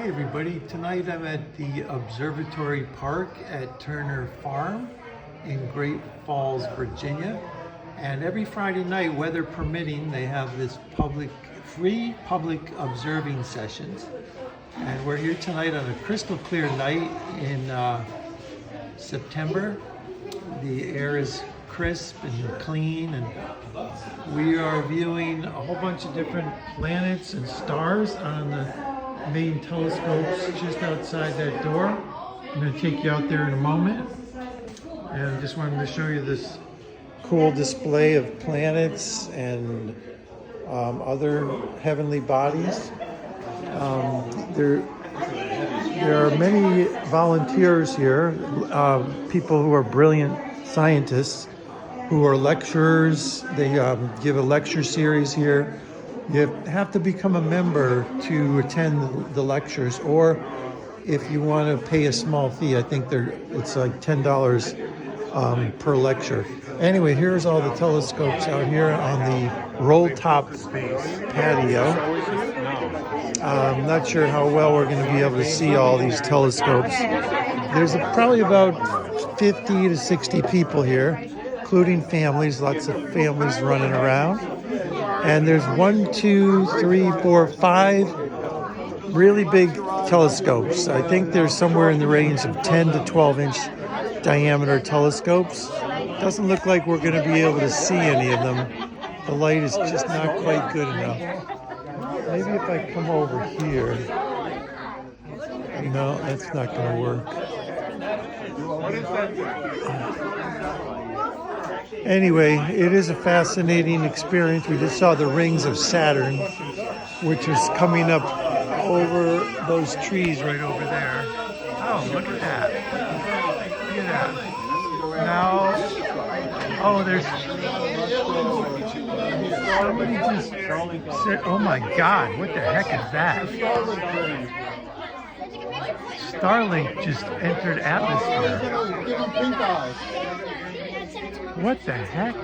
Hi everybody, tonight I'm at the Observatory Park at Turner Farm in Great Falls, Virginia. And every Friday night, weather permitting, they have this free public observing sessions. And we're here tonight on a crystal clear night in September. The air is crisp and clean, and we are viewing a whole bunch of different planets and stars on the main telescopes just outside that door. I'm going to take you out there in a moment, and I just wanted to show you this cool display of planets and other heavenly bodies. There are many volunteers here, people who are brilliant scientists, who are lecturers. They give a lecture series here. You have to become a member to attend the lectures, or if you want to pay a small fee, I think it's like $10 per lecture. Anyway, here's all the telescopes out here on the roll-top patio. I'm not sure how well we're going to be able to see all these telescopes. There's probably about 50 to 60 people here, including families, lots of families running around. And there's 5 really big telescopes. I think there's somewhere in the range of 10 to 12 inch diameter telescopes. Doesn't look like we're going to be able to see any of them. The light is just not quite good enough. Maybe if I come over here. No, that's not going to work. Anyway, it is a fascinating experience. We just saw the rings of Saturn, which is coming up over those trees right over there. Oh, look at that. Look at that. Now, there's somebody just said, oh my God, what the heck is that? Starlink just entered atmosphere. What the heck?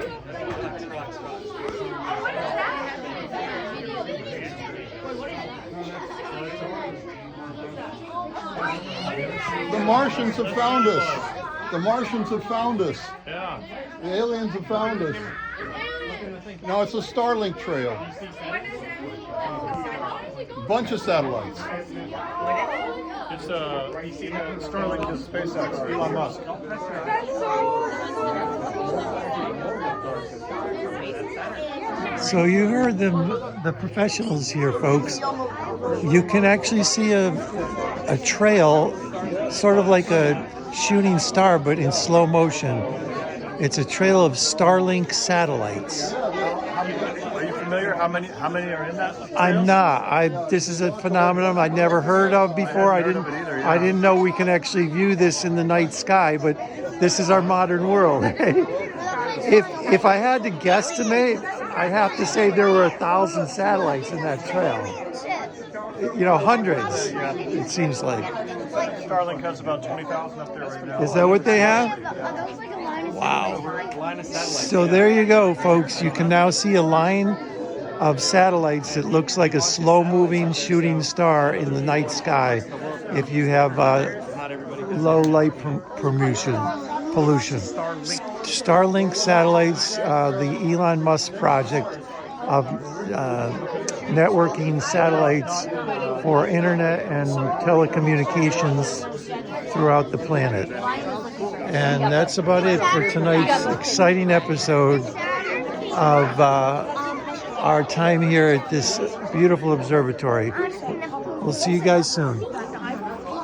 The Martians have found us. The Martians have found us. Yeah. The aliens have found us. No, it's a Starlink trail. Bunch of satellites. It's Starlink is SpaceX, Elon Musk. So you heard the professionals here, folks. You can actually see a trail, sort of like a shooting star, but in slow motion. It's a trail of Starlink satellites. Are you familiar? How many are in that trail? I'm not. This is a phenomenon I'd never heard of before. I didn't know we can actually view this in the night sky, but this is our modern world. If I had to guesstimate, I have to say there were 1,000 satellites in that trail. Hundreds, it seems like. Starlink has about 20,000 up there right now. Is that what they have? Wow. So there you go, folks. You can now see a line of satellites that looks like a slow-moving shooting star in the night sky if you have low light pollution. Starlink satellites, the Elon Musk project of networking satellites for internet and telecommunications throughout the planet. And that's about it for tonight's exciting episode of our time here at this beautiful observatory. We'll see you guys soon.